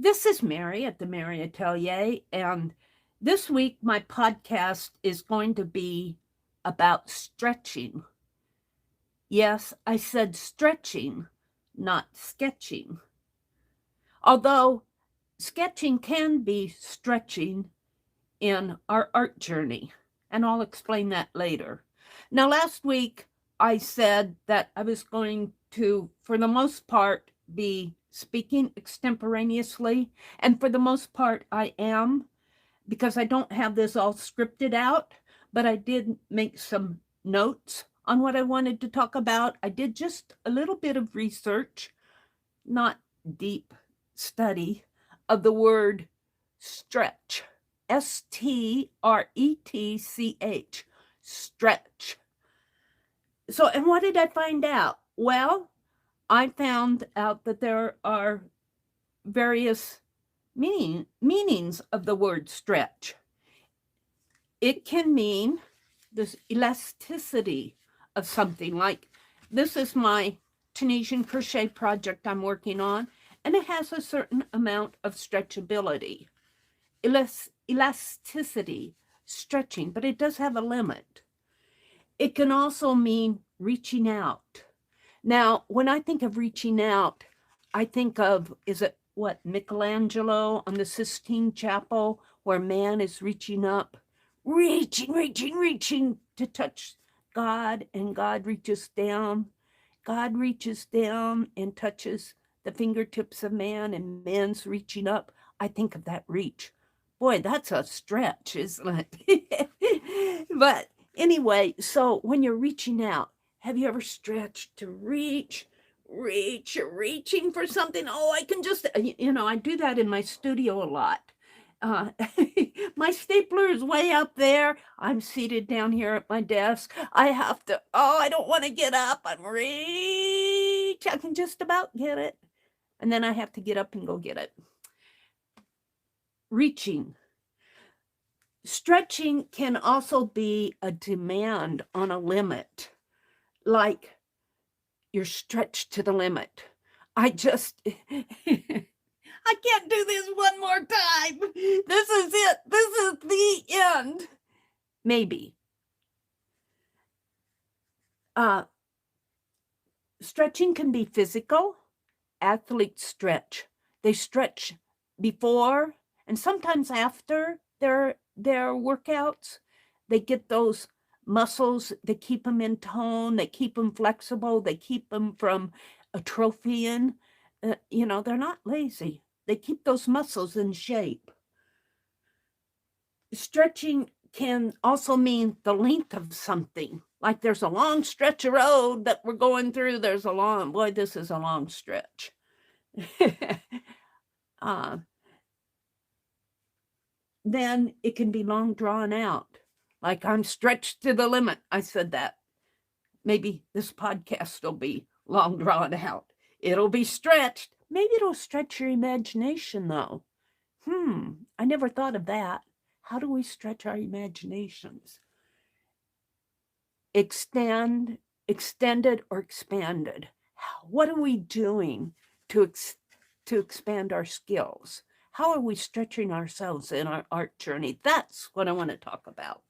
This is Meri at the Meri Atelier, and this week my podcast is going to be about stretching. Yes, I said stretching, not sketching. Although sketching can be stretching in our art journey, and I'll explain that later. Now, last week I said that I was going to, for the most part, be speaking extemporaneously, and for the most part I am, because I don't have this all scripted out, but I did make some notes on what I wanted to talk about. I did just a little bit of research, not deep study, of the word stretch. stretch, stretch. So, and what did I find out? Well, I found out that there are various meanings of the word stretch. It can mean this elasticity of something. Like, this is my Tunisian crochet project I'm working on, and it has a certain amount of stretchability. Elasticity, stretching, but it does have a limit. It can also mean reaching out. Now, when I think of reaching out, I think of, is it what, Michelangelo on the Sistine Chapel, where man is reaching up, reaching to touch God, and God reaches down. God reaches down and touches the fingertips of man, and man's reaching up. I think of that reach. Boy, that's a stretch, isn't it? But anyway, so when you're reaching out, have you ever stretched to reach? You're reaching for something. Oh, I can just, I do that in my studio a lot. My stapler is way up there. I'm seated down here at my desk. I have to, I don't want to get up. I'm reach. I can just about get it. And then I have to get up and go get it. Reaching. Stretching can also be a demand on a limit. Like, you're stretched to the limit. I can't do this one more time. This is it. This is the end. Maybe. Stretching can be physical. Athletes stretch. They stretch before and sometimes after their workouts. They get those muscles, they keep them in tone, they keep them flexible, they keep them from atrophying. They're not lazy. They keep those muscles in shape. Stretching can also mean the length of something. Like, there's a long stretch of road that we're going through. This is a long stretch. Then it can be long drawn out. Like, I'm stretched to the limit. I said that. Maybe this podcast will be long drawn out. It'll be stretched. Maybe it'll stretch your imagination, though. I never thought of that. How do we stretch our imaginations? Extended or expanded. What are we doing to expand our skills? How are we stretching ourselves in our art journey? That's what I want to talk about.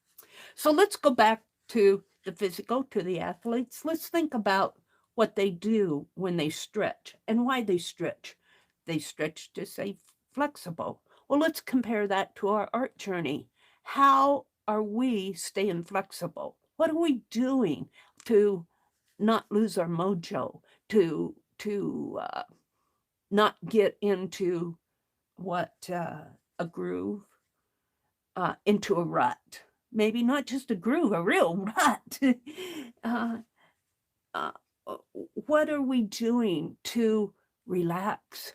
So let's go back to the physical, to the athletes. Let's think about what they do when they stretch and why they stretch. They stretch to stay flexible. Well, let's compare that to our art journey. How are we staying flexible? What are we doing to not lose our mojo, to not get into a groove, into a rut? Maybe not just a groove, a real rut. What are we doing to relax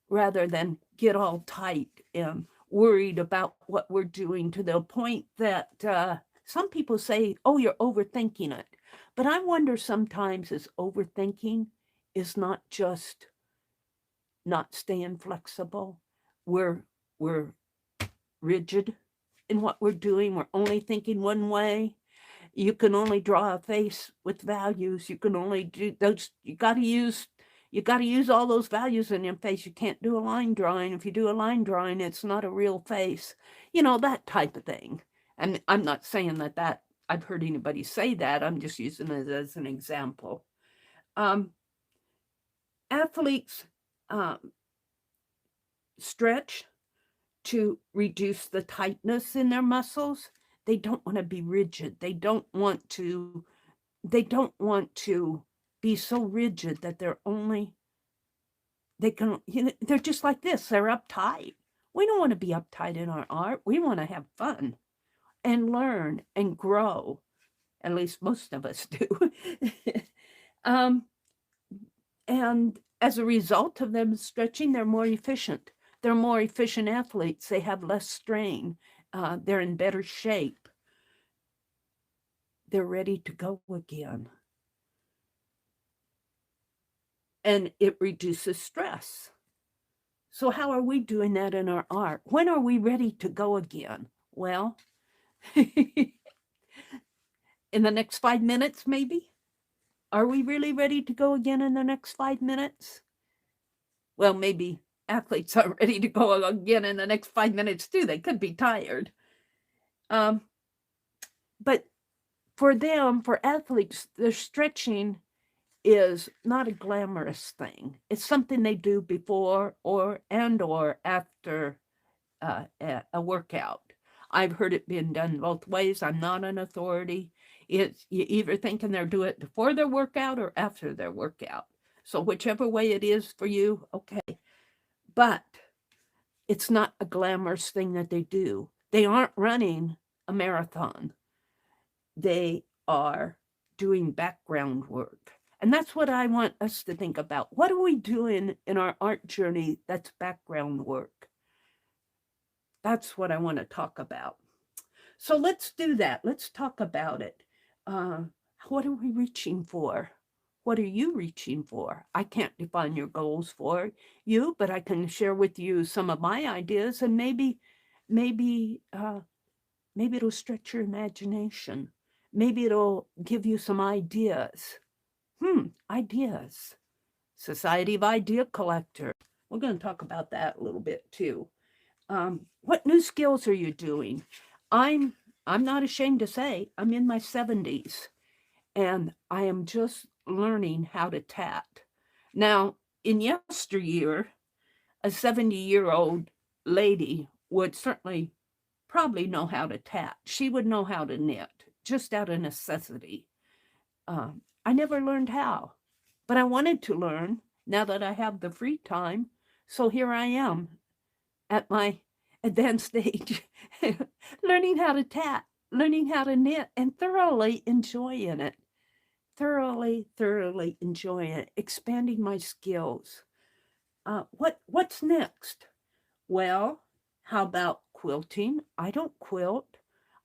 rather than get all tight and worried about what we're doing, to the point that some people say, oh, you're overthinking it. But I wonder sometimes, is overthinking is not just not staying flexible. We're rigid in what we're doing. We're only thinking one way. You can only draw a face with values. You can only do those. You got to use You got to use all those values in your face. You can't do a line drawing. If you do a line drawing, it's not a real face. You know, that type of thing. And I'm not saying that I've heard anybody say that. I'm just using it as an example. Athletes stretch to reduce the tightness in their muscles. They don't want to be rigid. They don't want to be so rigid that they're just like this. They're uptight. We don't want to be uptight in our art. We want to have fun and learn and grow. At least most of us do. And as a result of them stretching, they're more efficient. They're more efficient athletes. They have less strain. They're in better shape. They're ready to go again. And it reduces stress. So how are we doing that in our art? When are we ready to go again? Well, in the next 5 minutes, maybe? Are we really ready to go again in the next 5 minutes? Well, maybe athletes aren't ready to go again in the next 5 minutes too. They could be tired. But for them, for athletes, their stretching is not a glamorous thing. It's something they do before or after a workout. I've heard it being done both ways. I'm not an authority. It's you either thinking they're doing it before their workout or after their workout. So whichever way it is for you, okay. But it's not a glamorous thing that they do. They aren't running a marathon. They are doing background work. And that's what I want us to think about. What are we doing in our art journey that's background work? That's what I want to talk about. So let's do that. Let's talk about it. What are we reaching for? What are you reaching for? I can't define your goals for you, but I can share with you some of my ideas, and maybe it'll stretch your imagination. Maybe it'll give you some ideas. Ideas. Society of Idea Collector. We're going to talk about that a little bit too. What new skills are you doing? I'm not ashamed to say I'm in my 70s and I am just learning how to tat. Now, in yesteryear, a 70-year-old lady would certainly probably know how to tat. She would know how to knit, just out of necessity. I never learned how, but I wanted to learn now that I have the free time. So here I am at my advanced age, learning how to tat, learning how to knit, and thoroughly enjoying it. Thoroughly enjoying it, expanding my skills. What's next? Well, how about quilting? I don't quilt.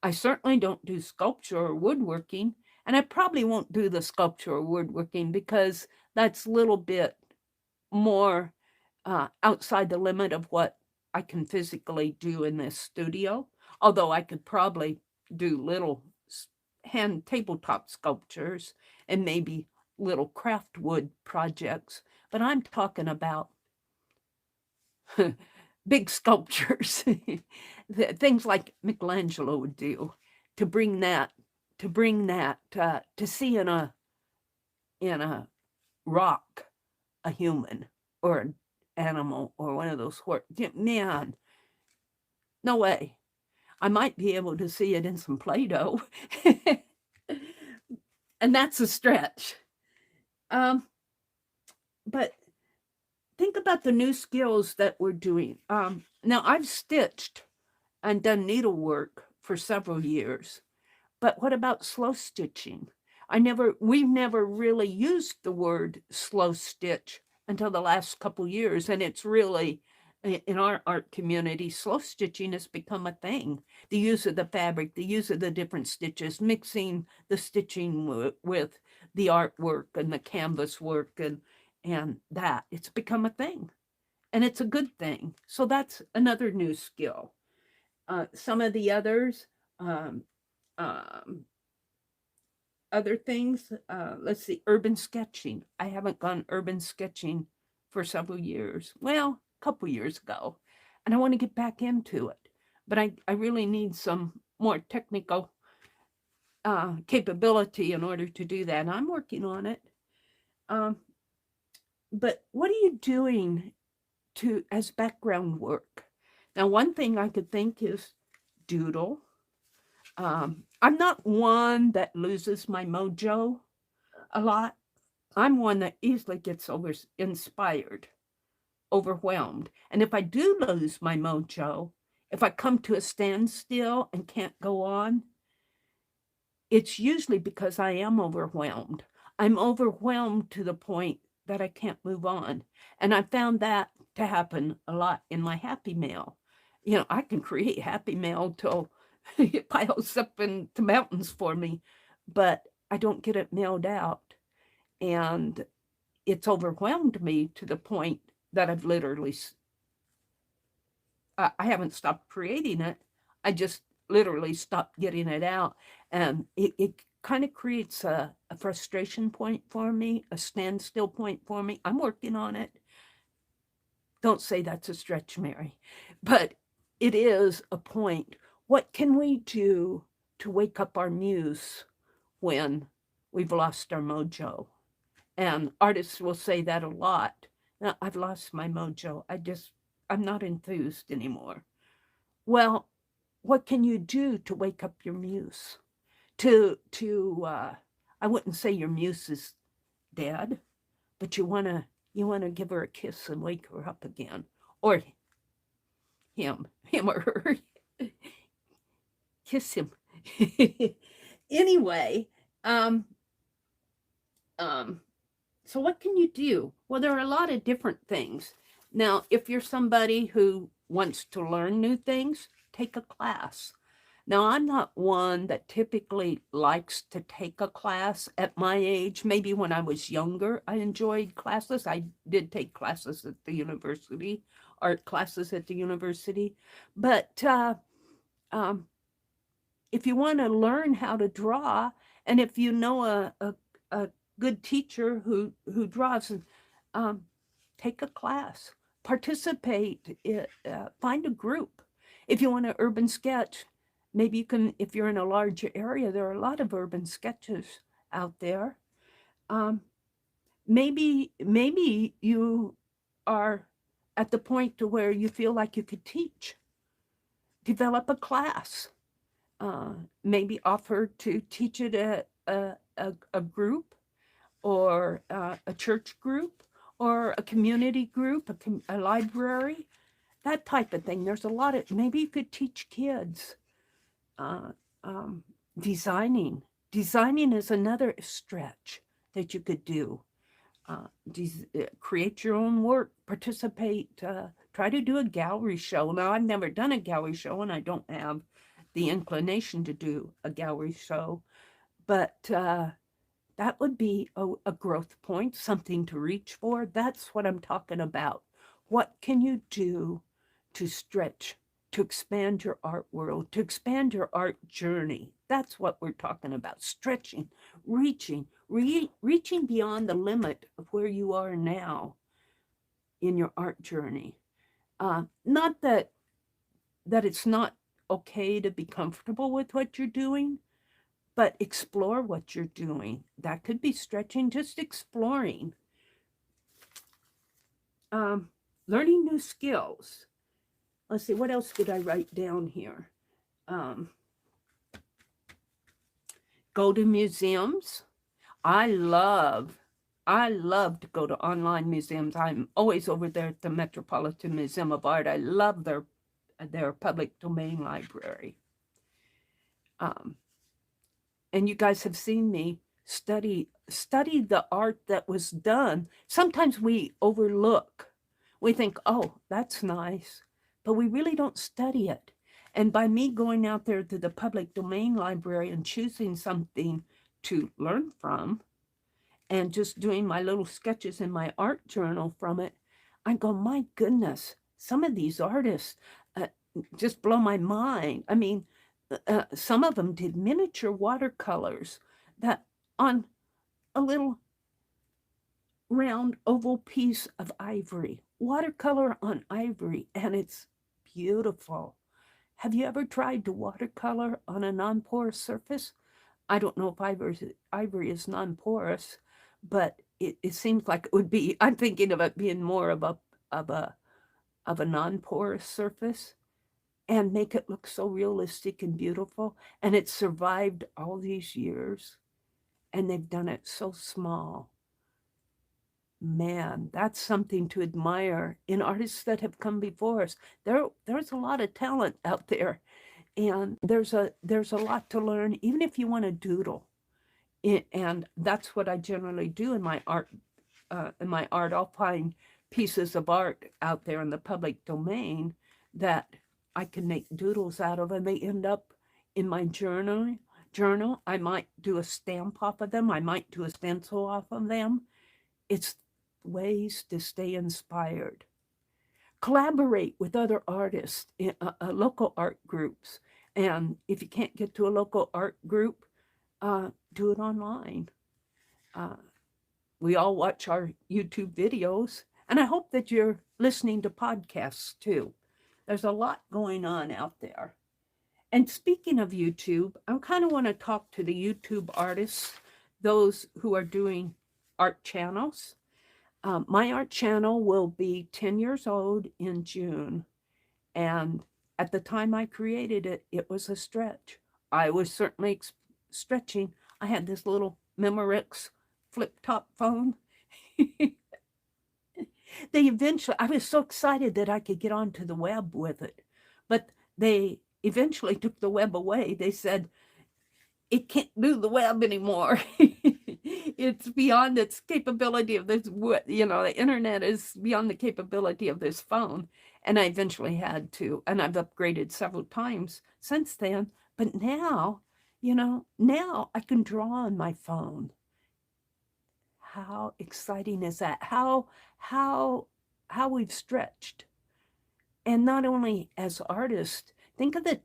I certainly don't do sculpture or woodworking, and I probably won't do the sculpture or woodworking because that's a little bit more outside the limit of what I can physically do in this studio, although I could probably do little hand tabletop sculptures and maybe little craft wood projects, but I'm talking about big sculptures, things like Michelangelo would do, to bring that to see in a rock a human or an animal or one of those horses. Man, no way. I might be able to see it in some Play-Doh. And that's a stretch. But think about the new skills that we're doing. Now, I've stitched and done needlework for several years. But what about slow stitching? We've never really used the word slow stitch until the last couple years. And it's really, in our art community, slow stitching has become a thing. The use of the fabric, the use of the different stitches, mixing the stitching with the artwork and the canvas work and that. It's become a thing. And it's a good thing. So that's another new skill. Some of the others, other things. Let's see, urban sketching. I haven't gone urban sketching for several years. Well, a couple years ago. And I want to get back into it. But I really need some more technical capability in order to do that. And I'm working on it. But what are you doing as background work? Now, one thing I could think is Doodle. I'm not one that loses my mojo a lot. I'm one that easily gets inspired, overwhelmed. And if I do lose my mojo, if I come to a standstill and can't go on, it's usually because I am overwhelmed. I'm overwhelmed to the point that I can't move on. And I found that to happen a lot in my happy mail. You know, I can create happy mail till it piles up into mountains for me, but I don't get it mailed out. And it's overwhelmed me to the point that I've literally, I haven't stopped creating it. I just literally stopped getting it out. And it kind of creates a frustration point for me, a standstill point for me. I'm working on it. Don't say that's a stretch, Meri, but it is a point. What can we do to wake up our muse when we've lost our mojo? And artists will say that a lot. Now, I've lost my mojo. I'm not enthused anymore. Well, what can you do to wake up your muse? I wouldn't say your muse is dead, but you wanna give her a kiss and wake her up again, or him or her. Kiss him. Anyway, so what can you do? Well, there are a lot of different things. Now, if you're somebody who wants to learn new things, take a class. Now, I'm not one that typically likes to take a class at my age. Maybe when I was younger, I enjoyed classes. I did take classes at the university, art classes at the university. But if you want to learn how to draw, and if you know a good teacher who draws, take a class, participate, find a group. If you want to urban sketch, maybe you can, if you're in a larger area, there are a lot of urban sketches out there. Maybe you are at the point to where you feel like you could teach. Develop a class. Maybe offer to teach it at a group, or a church group, or a community group, a library, that type of thing. There's a lot of, maybe you could teach kids. Designing. Designing is another stretch that you could do. Create your own work, participate, try to do a gallery show. Now, I've never done a gallery show, and I don't have the inclination to do a gallery show, but that would be a growth point, something to reach for. That's what I'm talking about. What can you do to stretch, to expand your art world, to expand your art journey? That's what we're talking about. Stretching, reaching beyond the limit of where you are now in your art journey. Not that it's not okay to be comfortable with what you're doing, but explore what you're doing. That could be stretching, just exploring. Learning new skills. Let's see, what else did I write down here? Go to museums. I love to go to online museums. I'm always over there at the Metropolitan Museum of Art. I love their public domain library. And you guys have seen me study the art that was done. Sometimes we overlook. We think, oh, that's nice, but we really don't study it. And by me going out there to the public domain library and choosing something to learn from, and just doing my little sketches in my art journal from it, I go, my goodness, some of these artists just blow my mind. I mean, some of them did miniature watercolors that on a little round oval piece of ivory, watercolor on ivory, and it's beautiful. Have you ever tried to watercolor on a non-porous surface? I don't know if ivory is non-porous, but it seems like it would be. I'm thinking of it being more of a of a non-porous surface, and make it look so realistic and beautiful. And it's survived all these years, and they've done it so small. Man, that's something to admire in artists that have come before us. There's a lot of talent out there, and there's a lot to learn, even if you want to doodle. And that's what I generally do in my art. I'll find pieces of art out there in the public domain that I can make doodles out of, and they end up in my journal. I might do a stamp off of them. I might do a stencil off of them. It's ways to stay inspired. Collaborate with other artists, local art groups. And if you can't get to a local art group, do it online. We all watch our YouTube videos, and I hope that you're listening to podcasts too. There's a lot going on out there. And speaking of YouTube, I kind of want to talk to the YouTube artists, those who are doing art channels. My art channel will be 10 years old in June. And at the time I created it, it was a stretch. I was certainly stretching. I had this little Memorex flip-top phone. I was so excited that I could get onto the web with it. But they eventually took the web away. They said, it can't do the web anymore. It's beyond its capability of this, the internet is beyond the capability of this phone. And I eventually had to, and I've upgraded several times since then. But now, now I can draw on my phone. How exciting is that? How we've stretched. And not only as artists, think of the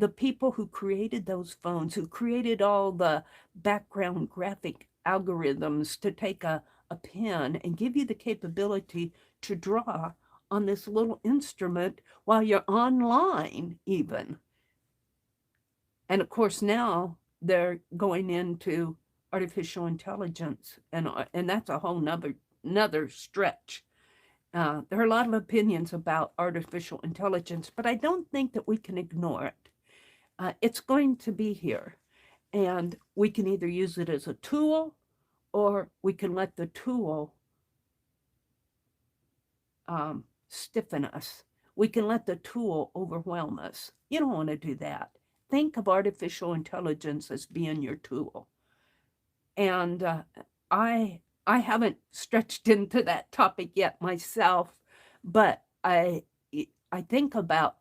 people who created those phones, who created all the background graphic algorithms to take a pen and give you the capability to draw on this little instrument while you're online even. And of course now they're going into artificial intelligence, and that's a whole another stretch. There are a lot of opinions about artificial intelligence, but I don't think that we can ignore it. It's going to be here, and we can either use it as a tool, or we can let the tool stiffen us. We can let the tool overwhelm us. You don't want to do that. Think of artificial intelligence as being your tool. And I haven't stretched into that topic yet myself, but I think about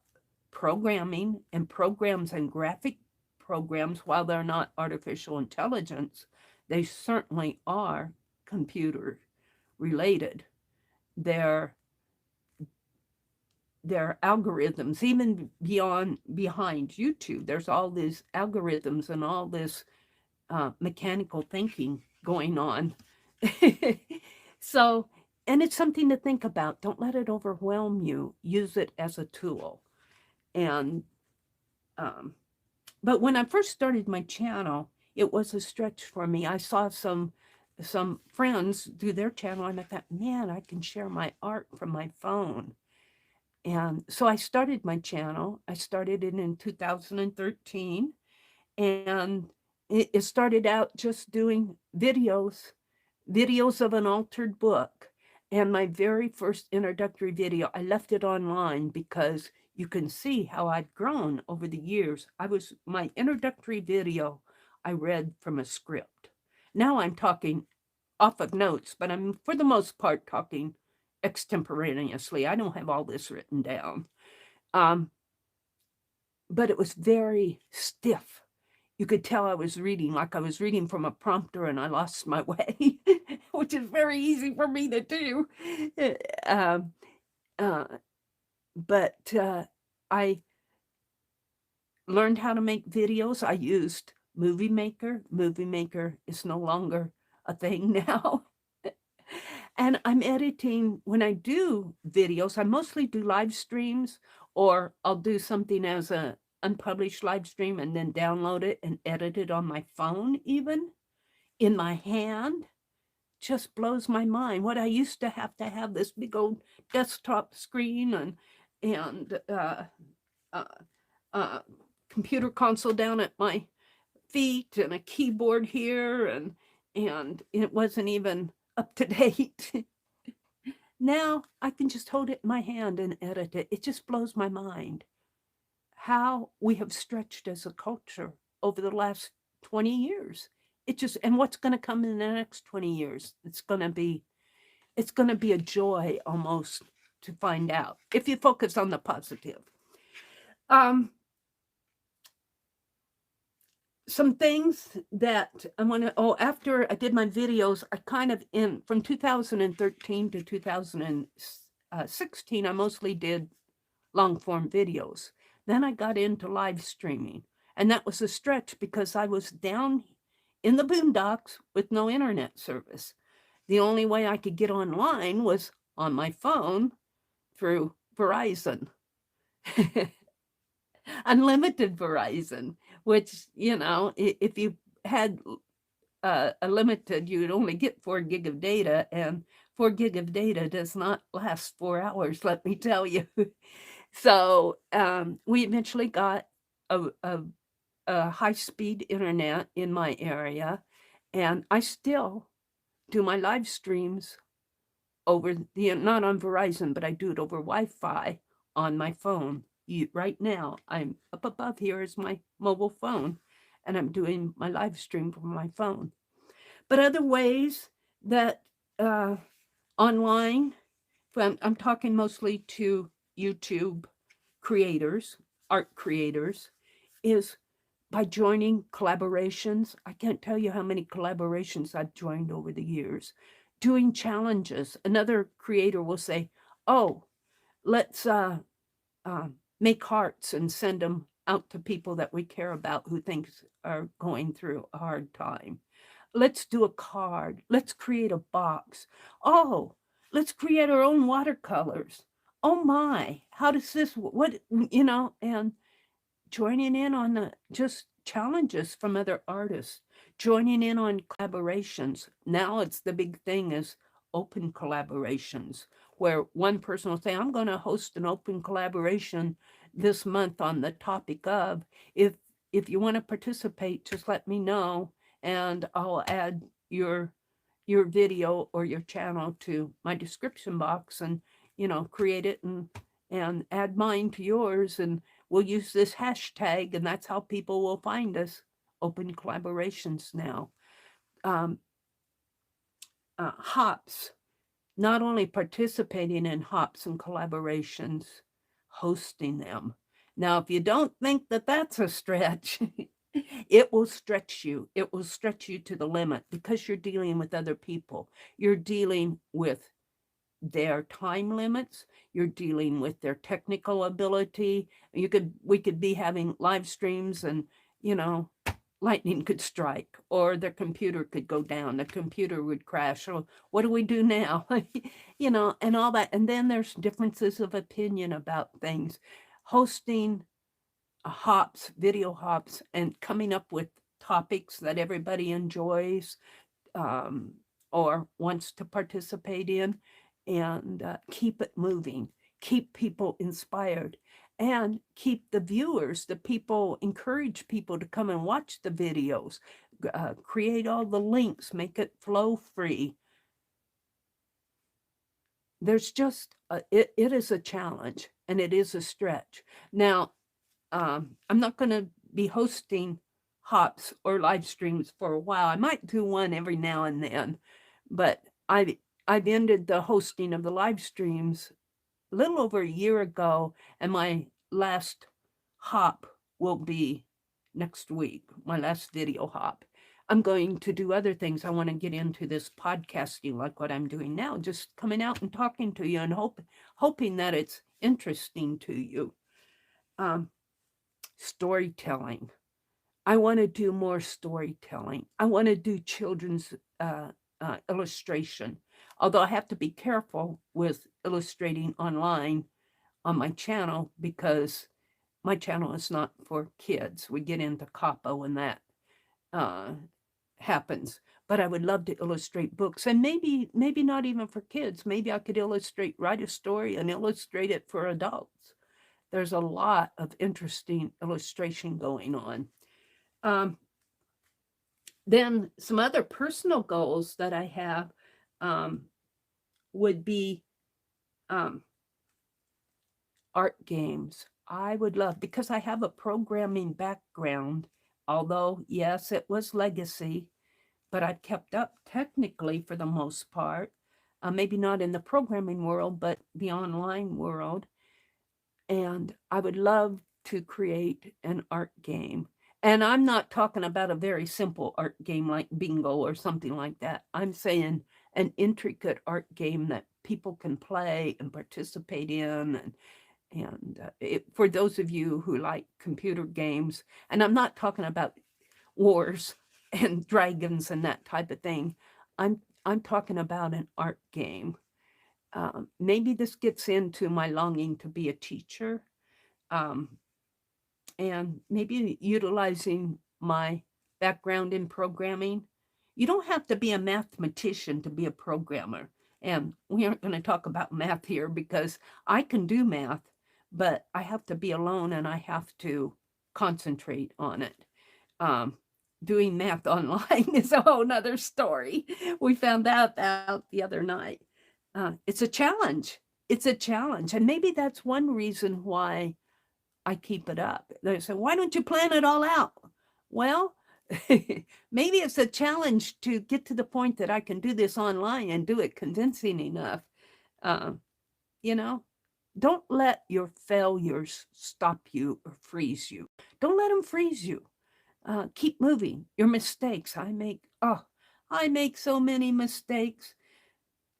programming and programs and graphic programs. While they're not artificial intelligence, they certainly are computer related. They're algorithms, even behind YouTube. There's all these algorithms and all this mechanical thinking going on. So, and it's something to think about. Don't let it overwhelm you. Use it as a tool. And but when I first started my channel, it was a stretch for me. I saw some friends do their channel, and I thought, man, I can share my art from my phone. And so I started my channel. I started it in 2013, and it started out just doing videos of an altered book. And my very first introductory video, I left it online because you can see how I've grown over the years. My introductory video, I read from a script. Now I'm talking off of notes, but I'm for the most part talking extemporaneously. I don't have all this written down. But it was very stiff. You could tell I was reading like I was reading from a prompter, and I lost my way, which is very easy for me to do. But I learned how to make videos. I used Movie Maker. Movie Maker is no longer a thing now. And I'm editing, when I do videos, I mostly do live streams, or I'll do something as a unpublished live stream and then download it and edit it on my phone, even in my hand. Just blows my mind. What I used to have this big old desktop screen and uh, uh, computer console down at my feet and a keyboard here, and it wasn't even up to date. Now I can just hold it in my hand and edit it. It just blows my mind how we have stretched as a culture over the last 20 years. It just, and what's going to come in the next 20 years, it's going to be a joy almost to find out if you focus on the positive. Some things that I want to, after I did my videos, I kind of, from 2013 to 2016, I mostly did long form videos. Then I got into live streaming, and that was a stretch because I was down in the boondocks with no internet service. The only way I could get online was on my phone through Verizon. Unlimited Verizon, which, if you had a limited, you'd only get 4 gig of data, and 4 gig of data does not last 4 hours, let me tell you. So we eventually got a high-speed internet in my area, and I still do my live streams over not on Verizon, but I do it over Wi-Fi on my phone. Right now, I'm up above here is my mobile phone, and I'm doing my live stream from my phone. But other ways that online, I'm talking mostly to YouTube creators, art creators, is by joining collaborations. I can't tell you how many collaborations I've joined over the years. Doing challenges. Another creator will say, oh, let's make hearts and send them out to people that we care about who thinks are going through a hard time. Let's do a card. Let's create a box. Oh, let's create our own watercolors. Oh my, how does this, what, and joining in on the just challenges from other artists, joining in on collaborations. Now it's the big thing is open collaborations, where one person will say, I'm going to host an open collaboration this month on the topic of, if you want to participate, just let me know and I'll add your video or your channel to my description box and create it and add mine to yours, and we'll use this hashtag, and that's how people will find us. Open collaborations now. Hops, not only participating in hops and collaborations, hosting them. Now, if you don't think that that's a stretch, it will stretch you. It will stretch you to the limit because you're dealing with other people. You're dealing with their time limits. You're dealing with their technical ability. We could be having live streams and, lightning could strike or their computer could go down. The computer would crash. So what do we do now? And all that. And then there's differences of opinion about things. Hosting hops, video hops, and coming up with topics that everybody enjoys or wants to participate in, and keep it moving, keep people inspired, and keep the viewers, the people, encourage people to come and watch the videos, create all the links, make it flow free. There's just, it is a challenge and it is a stretch. Now, I'm not going to be hosting hops or live streams for a while. I might do one every now and then, but I've ended the hosting of the live streams a little over a year ago, and my last hop will be next week, my last video hop. I'm going to do other things. I want to get into this podcasting like what I'm doing now, just coming out and talking to you and hoping that it's interesting to you. Storytelling. I want to do more storytelling. I want to do children's illustration, although I have to be careful with illustrating online on my channel because my channel is not for kids. We get into capo when that uh, happens. But I would love to illustrate books, and maybe not even for kids. Maybe I could write a story and illustrate it for adults. There's a lot of interesting illustration going on. Then some other personal goals that I have would be art games. I would love, because I have a programming background, although, yes, it was legacy, but I've kept up technically for the most part. Maybe not in the programming world, but the online world. And I would love to create an art game. And I'm not talking about a very simple art game like bingo or something like that. I'm saying an intricate art game that people can play and participate in. For those of you who like computer games, and I'm not talking about wars and dragons and that type of thing. I'm talking about an art game. Maybe this gets into my longing to be a teacher, and maybe utilizing my background in programming. You don't have to be a mathematician to be a programmer. And we aren't going to talk about math here because I can do math, but I have to be alone and I have to concentrate on it. Doing math online is a whole nother story. We found that out the other night. It's a challenge. It's a challenge. And maybe that's one reason why I keep it up. They say, why don't you plan it all out? Well, maybe it's a challenge to get to the point that I can do this online and do it convincing enough. You know, don't let your failures stop you or freeze you. Don't let them freeze you. Keep moving. Your mistakes. I make so many mistakes.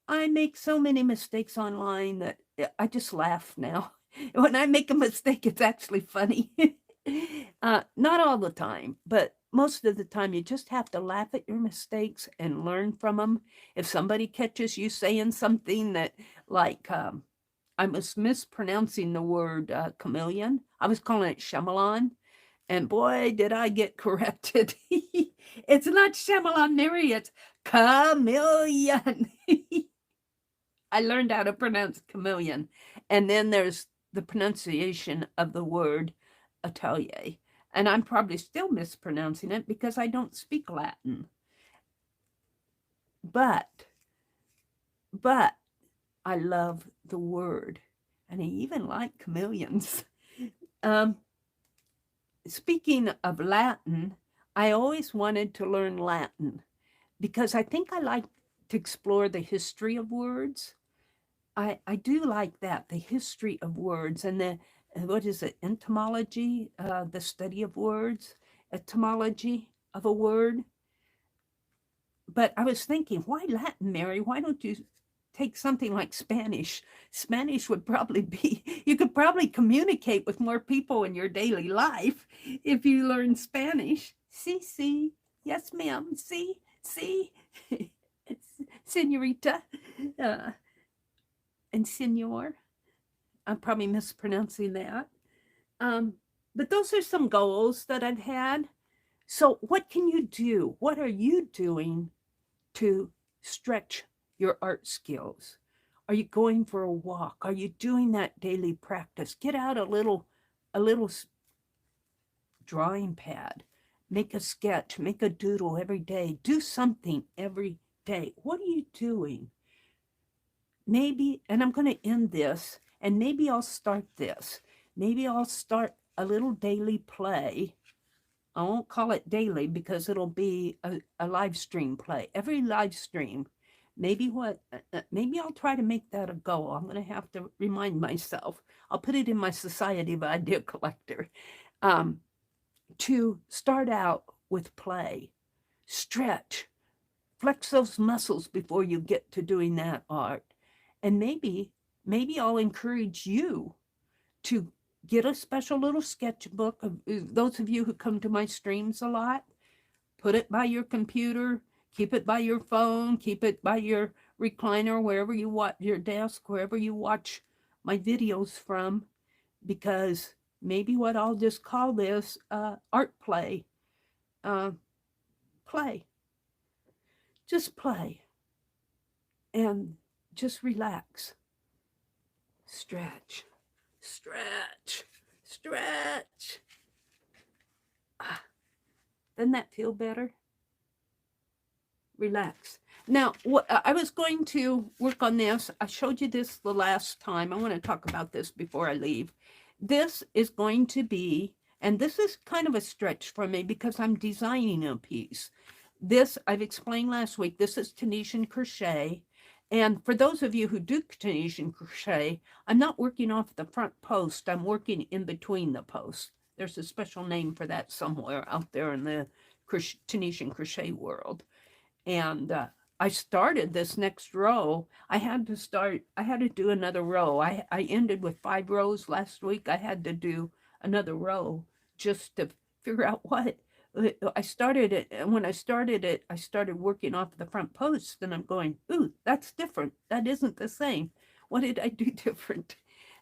I make so many mistakes online that I just laugh now. When I make a mistake, it's actually funny. Not all the time, but most of the time, you just have to laugh at your mistakes and learn from them. If somebody catches you saying something that, like, I was mispronouncing the word chameleon. I was calling it Shyamalan. And boy, did I get corrected. It's not Shyamalan, Meri, it's chameleon. I learned how to pronounce chameleon. And then there's the pronunciation of the word atelier. And I'm probably still mispronouncing it because I don't speak Latin. But I love the word. And I even like chameleons. Speaking of Latin, I always wanted to learn Latin because I think I like to explore the history of words. I do like that, the history of words and the, what is it, etymology, the study of words, etymology of a word. But I was thinking, why Latin, Meri? Why don't you take something like Spanish? Spanish would probably be, you could probably communicate with more people in your daily life if you learn Spanish. Si, yes, ma'am, si, it's senorita. And senor. I'm probably mispronouncing that. But those are some goals that I've had. So what can you do? What are you doing to stretch your art skills? Are you going for a walk? Are you doing that daily practice? Get out a little drawing pad. Make a sketch, make a doodle every day. Do something every day. What are you doing? Maybe, and I'm going to end this, and maybe I'll start this. Maybe I'll start a little daily play. I won't call it daily because it'll be a live stream play. Every live stream, maybe I'll try to make that a goal. I'm going to have to remind myself. I'll put it in my Society of Idea Collector. To start out with play, stretch, flex those muscles before you get to doing that art. And maybe I'll encourage you to get a special little sketchbook. Those of you who come to my streams a lot, put it by your computer, keep it by your phone, keep it by your recliner, wherever you watch, your desk, wherever you watch my videos from, because maybe what I'll just call this art play. Play. Just play. And just relax. Stretch. Stretch. Stretch. Doesn't that feel better? Relax. Now, I was going to work on this. I showed you this the last time. I want to talk about this before I leave. This is going to be, and this is kind of a stretch for me because I'm designing a piece. This, I've explained last week, this is Tunisian crochet. And for those of you who do Tunisian crochet, I'm not working off the front post. I'm working in between the posts. There's a special name for that somewhere out there in the Tunisian crochet world. And I started this next row. I had to do another row. I ended with 5 rows last week. I had to do another row just to figure out what. I started it, and when I started it, I started working off the front post, and I'm going, ooh, that's different. That isn't the same. What did I do different?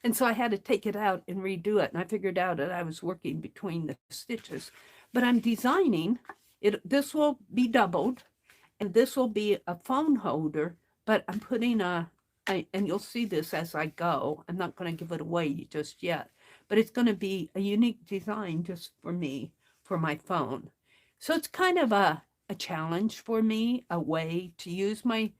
And so I had to take it out and redo it, and I figured out that I was working between the stitches. But I'm designing it. This will be doubled, and this will be a phone holder, but I'm putting and you'll see this as I go. I'm not going to give it away just yet, but it's going to be a unique design just for me, for my phone. So it's kind of a challenge for me, a way to use my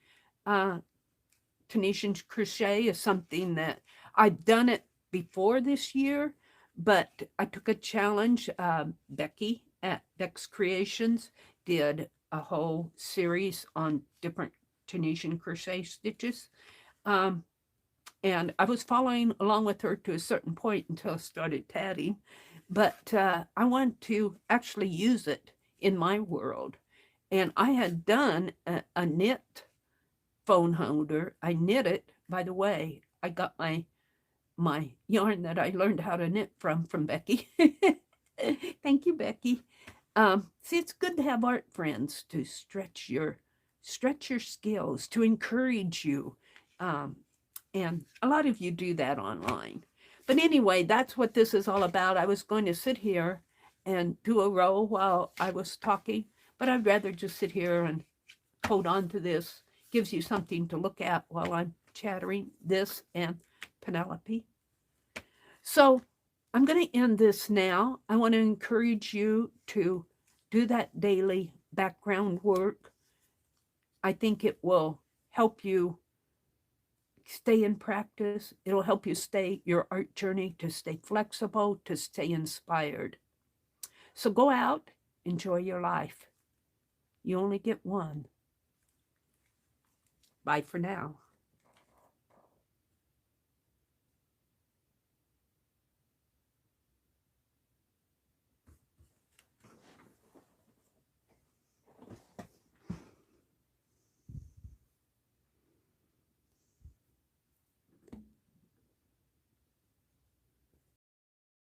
Tunisian crochet is something that I've done it before this year, but I took a challenge. Becky at Becscreations did a whole series on different Tunisian crochet stitches. And I was following along with her to a certain point until I started tatting. But I want to actually use it in my world. And I had done a knit phone holder. I knit it. By the way, I got my yarn that I learned how to knit from Becky. Thank you, Becky. See, it's good to have art friends to stretch your skills, to encourage you. And a lot of you do that online. But anyway, that's what this is all about. I was going to sit here and do a row while I was talking, but I'd rather just sit here and hold on to this. Gives you something to look at while I'm chattering, this and Penelope. So I'm going to end this now. I want to encourage you to do that daily background work. I think it will help you stay in practice. It'll help you stay your art journey, to stay flexible, to stay inspired. So go out, enjoy your life. You only get one. Bye for now.